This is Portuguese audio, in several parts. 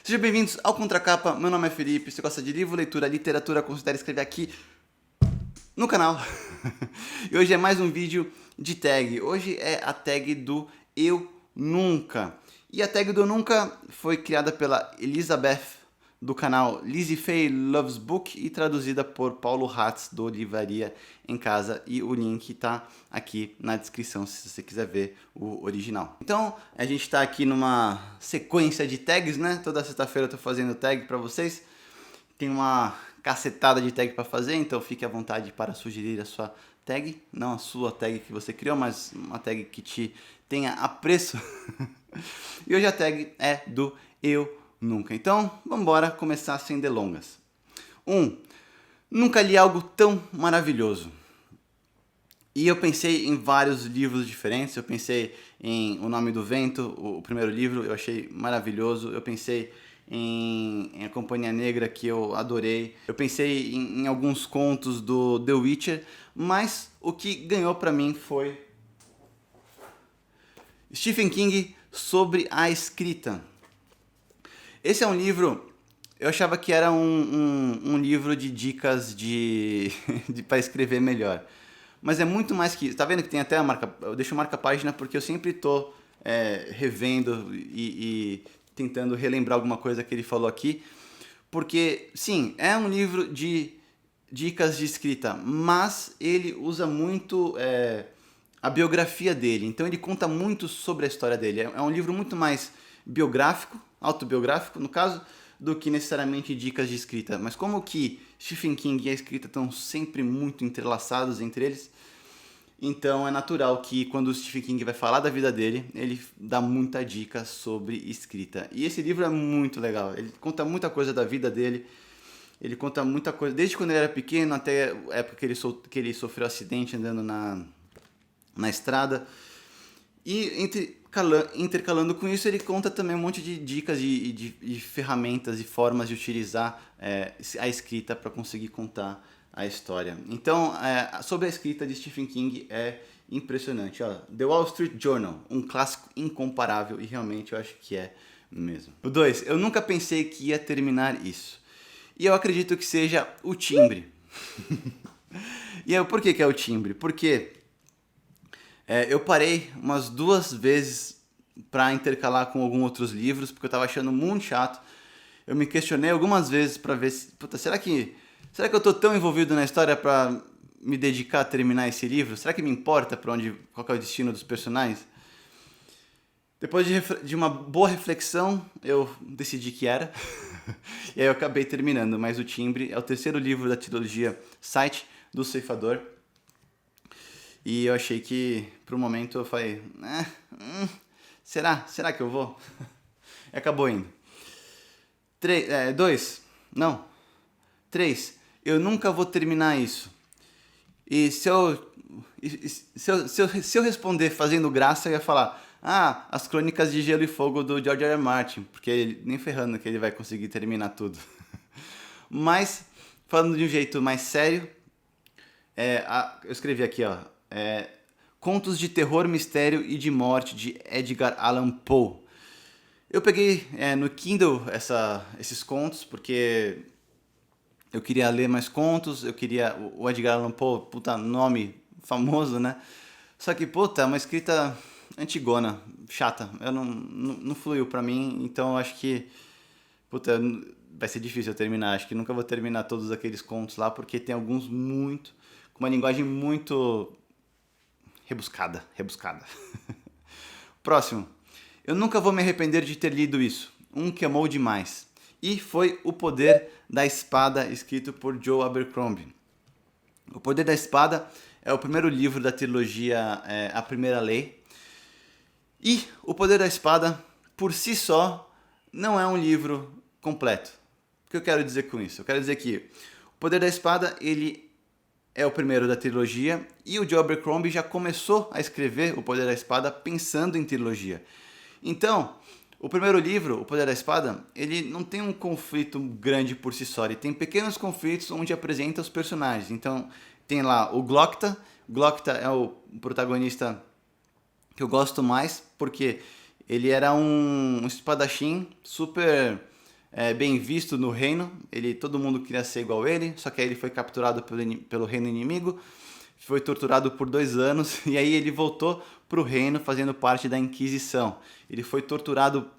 Sejam bem-vindos ao Contracapa, meu nome é Felipe, se você gosta de livro, leitura, literatura, considere escrever aqui no canal. E hoje é mais um vídeo de tag, hoje é a tag do Eu Nunca. E a tag do Eu Nunca foi criada pela Elizabeth, do canal Lizzie Faye Loves Book e traduzida por Paulo Hatz, do Livraria em Casa, e o link tá aqui na descrição se você quiser ver o original. Então, a gente tá aqui numa sequência de tags, né? Toda sexta-feira eu tô fazendo tag para vocês. Tem uma cacetada de tag para fazer, então fique à vontade para sugerir a sua tag, não a sua tag que você criou, mas uma tag que te tenha apreço. E hoje a tag é do Eu Nunca. Então, vamos embora começar sem delongas. 1. Nunca li algo tão maravilhoso. E eu pensei em vários livros diferentes. Eu pensei em O Nome do Vento, o primeiro livro, eu achei maravilhoso. Eu pensei em A Companhia Negra, que eu adorei. Eu pensei em alguns contos do The Witcher, mas o que ganhou pra mim foi Stephen King sobre a escrita. Esse é um livro, eu achava que era um livro de dicas para escrever melhor. Mas é muito mais que isso. Tá vendo que tem até a marca, eu deixo marca-página porque eu sempre tô revendo e tentando relembrar alguma coisa que ele falou aqui. Porque, sim, é um livro de dicas de escrita, mas ele usa muito a biografia dele. Então ele conta muito sobre a história dele. É um livro muito mais biográfico, autobiográfico no caso, do que necessariamente dicas de escrita. Mas como que Stephen King e a escrita estão sempre muito entrelaçados entre eles, então é natural que quando o Stephen King vai falar da vida dele, ele dá muita dica sobre escrita. E esse livro é muito legal, ele conta muita coisa da vida dele, ele conta muita coisa, desde quando ele era pequeno até a época que ele sofreu acidente andando na estrada. E intercalando com isso, ele conta também um monte de dicas de ferramentas e formas de utilizar a escrita para conseguir contar a história. Então, sobre a escrita de Stephen King é impressionante. Ó, The Wall Street Journal, um clássico incomparável, e realmente eu acho que é mesmo. O 2, eu nunca pensei que ia terminar isso. E eu acredito que seja o timbre. E aí, por que é o timbre? Porque eu parei umas 2 vezes para intercalar com alguns outros livros, porque eu estava achando muito chato. Eu me questionei algumas vezes para ver se, puta, será que eu tô tão envolvido na história para me dedicar a terminar esse livro? Será que me importa qual é o destino dos personagens? Depois de uma boa reflexão, eu decidi que era. E aí eu acabei terminando, mas o Timbre é o terceiro livro da trilogia Site do Ceifador. E eu achei que, pro momento, eu falei, será que eu vou? E acabou indo. 3, eu nunca vou terminar isso. E se eu responder fazendo graça, eu ia falar, As Crônicas de Gelo e Fogo do George R. R. Martin, porque nem ferrando que ele vai conseguir terminar tudo. Mas, falando de um jeito mais sério, eu escrevi aqui, ó, Contos de Terror, Mistério e de Morte, de Edgar Allan Poe. Eu peguei no Kindle esses contos, porque eu queria ler mais contos, eu queria... O Edgar Allan Poe, puta nome famoso, né? Só que, puta, é uma escrita antigona, chata. Não fluiu pra mim, então eu acho que... Puta, vai ser difícil eu terminar. Acho que nunca vou terminar todos aqueles contos lá, porque tem alguns com uma linguagem muito rebuscada. Próximo. Eu nunca vou me arrepender de ter lido isso. Um que amou demais. E foi O Poder da Espada, escrito por Joe Abercrombie. O Poder da Espada é o primeiro livro da trilogia A Primeira Lei. E O Poder da Espada, por si só, não é um livro completo. O que eu quero dizer com isso? Eu quero dizer que O Poder da Espada, ele é o primeiro da trilogia, e o Joe Abercrombie já começou a escrever O Poder da Espada pensando em trilogia. Então, o primeiro livro, O Poder da Espada, ele não tem um conflito grande por si só. Ele tem pequenos conflitos onde apresenta os personagens. Então, tem lá o Glokta. Glokta é o protagonista que eu gosto mais, porque ele era um espadachim super bem visto no reino. Todo mundo queria ser igual a ele, só que aí ele foi capturado pelo reino inimigo, foi torturado por 2 anos e aí ele voltou para o reino fazendo parte da Inquisição. Ele foi torturado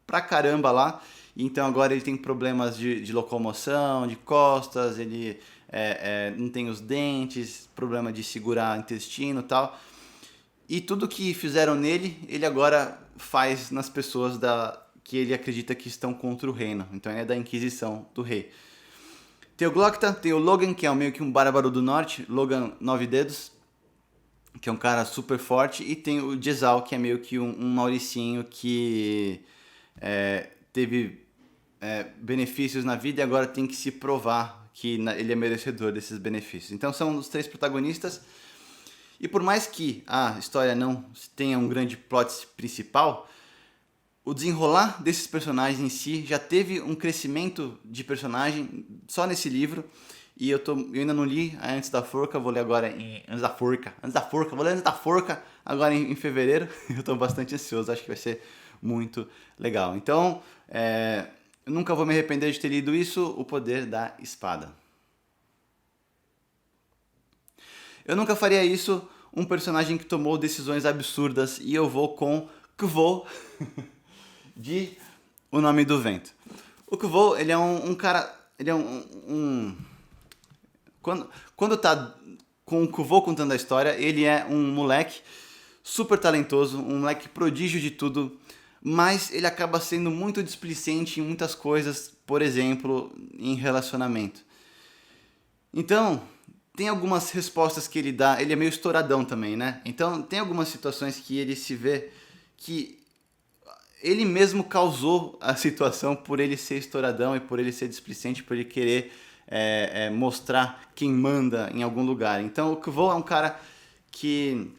pra caramba lá, então agora ele tem problemas de locomoção, de costas, ele não tem os dentes, problema de segurar intestino e tal. E tudo que fizeram nele, ele agora faz nas pessoas que ele acredita que estão contra o reino. Então ele é da Inquisição do rei. Tem o Glokta, tem o Logan, que é meio que um bárbaro do norte, Logan 9 dedos, que é um cara super forte, e tem o Jezal, que é meio que um mauricinho que teve benefícios na vida e agora tem que se provar que ele é merecedor desses benefícios. Então são os 3 protagonistas, e por mais que a história não tenha um grande plot principal, o desenrolar desses personagens em si já teve um crescimento de personagem só nesse livro. E eu ainda não li Antes da Forca, vou ler agora vou ler Antes da Forca agora em fevereiro. Eu estou bastante ansioso, acho que vai ser muito legal. Então, eu nunca vou me arrepender de ter lido isso, O Poder da Espada. Eu nunca faria isso, um personagem que tomou decisões absurdas, e eu vou com Kvothe de O Nome do Vento. O Kvothe, ele é um cara, ele é quando tá com o Kvothe contando a história, ele é um moleque super talentoso, um moleque prodígio de tudo, mas ele acaba sendo muito displicente em muitas coisas, por exemplo, em relacionamento. Então, tem algumas respostas que ele dá, ele é meio estouradão também, né? Então, tem algumas situações que ele se vê que ele mesmo causou a situação por ele ser estouradão e por ele ser displicente, por ele querer mostrar quem manda em algum lugar. Então o Kvothe é um cara que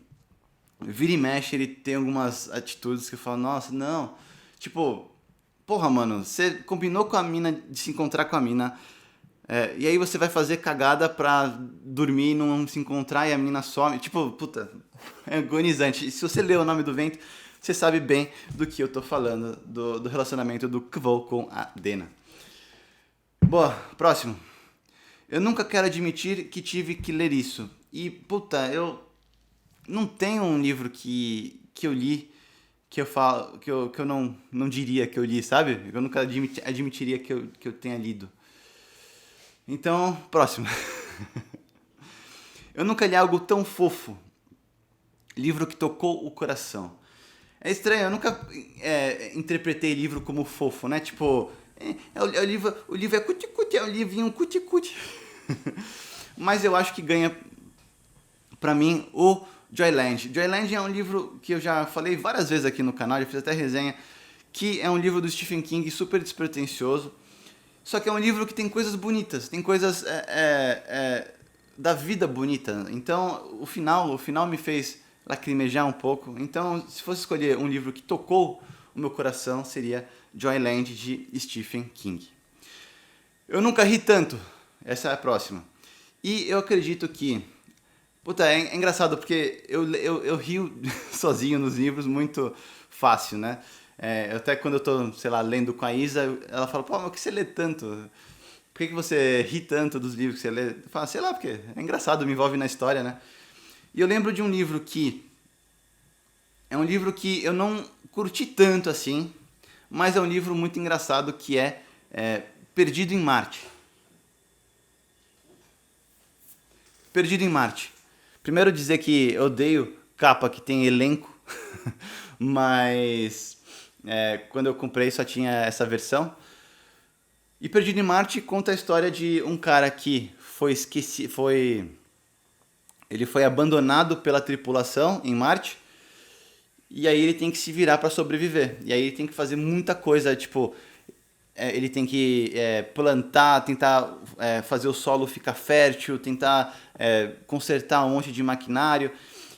vira e mexe, ele tem algumas atitudes que eu falo, nossa, não, tipo, porra, mano, você combinou com a mina de se encontrar com a mina, e aí você vai fazer cagada pra dormir e não se encontrar e a mina some, tipo, puta, é agonizante. E se você lê O Nome do Vento, você sabe bem do que eu tô falando, do relacionamento do Kvothe com a Dena. Boa, próximo. Eu nunca quero admitir que tive que ler isso. E, puta, eu não tenho um livro que eu li que eu falo, que eu não diria que eu li, sabe? Eu nunca admitiria que eu tenha lido. Então, próximo. Eu nunca li algo tão fofo. Livro que tocou o coração. É estranho, eu nunca interpretei livro como fofo, né? Tipo, o livro é cuti-cuti, é um livrinho cuti-cuti. Mas eu acho que ganha, pra mim, o Joyland. Joyland é um livro que eu já falei várias vezes aqui no canal, já fiz até resenha, que é um livro do Stephen King super despretensioso, só que é um livro que tem coisas bonitas, tem coisas da vida bonita. Então, o final me fez lacrimejar um pouco. Então, se fosse escolher um livro que tocou o meu coração, seria Joyland, de Stephen King. Eu nunca ri tanto. Essa é a próxima. E eu acredito que... Puta, é engraçado porque eu rio sozinho nos livros muito fácil, né? Até quando eu tô, sei lá, lendo com a Isa, ela fala, pô, mas por que você lê tanto? Por que você ri tanto dos livros que você lê? Eu falo, sei lá, porque é engraçado, me envolve na história, né? E eu lembro de um livro que... É um livro que eu não curti tanto assim, mas é um livro muito engraçado que é Perdido em Marte. Perdido em Marte. Primeiro dizer que eu odeio capa que tem elenco, mas quando eu comprei só tinha essa versão. E Perdido em Marte conta a história de um cara que ele foi abandonado pela tripulação em Marte, e aí ele tem que se virar para sobreviver. E aí ele tem que fazer muita coisa, tipo, ele tem que plantar, tentar fazer o solo ficar fértil, tentar consertar um monte de maquinário.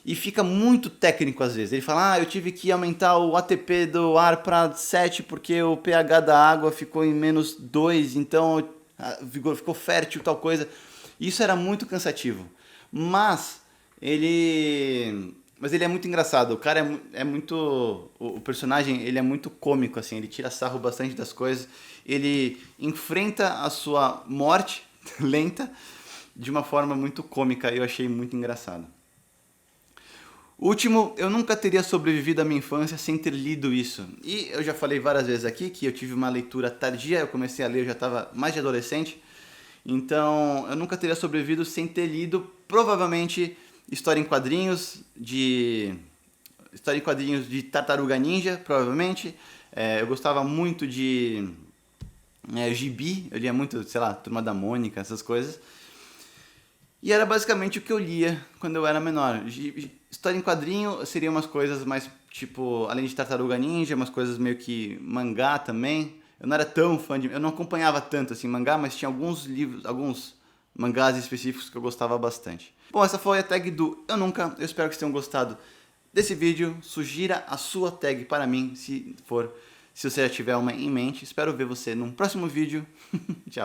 E fica muito técnico às vezes. Ele fala, eu tive que aumentar o ATP do ar para 7 porque o pH da água ficou em -2, então ficou fértil, tal coisa. Isso era muito cansativo. Mas Mas ele é muito engraçado. O cara é muito. O personagem, ele é muito cômico, assim. Ele tira sarro bastante das coisas. Ele enfrenta a sua morte lenta de uma forma muito cômica. E eu achei muito engraçado. Último, eu nunca teria sobrevivido à minha infância sem ter lido isso. E eu já falei várias vezes aqui que eu tive uma leitura tardia. Eu comecei a ler, eu já estava mais de adolescente. Então, eu nunca teria sobrevivido sem ter lido, provavelmente, história em quadrinhos de Tartaruga Ninja, provavelmente. Eu gostava muito de gibi, eu lia muito, sei lá, Turma da Mônica, essas coisas. E era basicamente o que eu lia quando eu era menor. História em quadrinho seria umas coisas mais, tipo, além de Tartaruga Ninja, umas coisas meio que mangá também. Eu não era tão fã de... Eu não acompanhava tanto, assim, mangá, mas tinha alguns livros, alguns mangás específicos que eu gostava bastante. Bom, essa foi a tag do Eu Nunca. Eu espero que vocês tenham gostado desse vídeo. Sugira a sua tag para mim, se você já tiver uma em mente. Espero ver você num próximo vídeo. Tchau.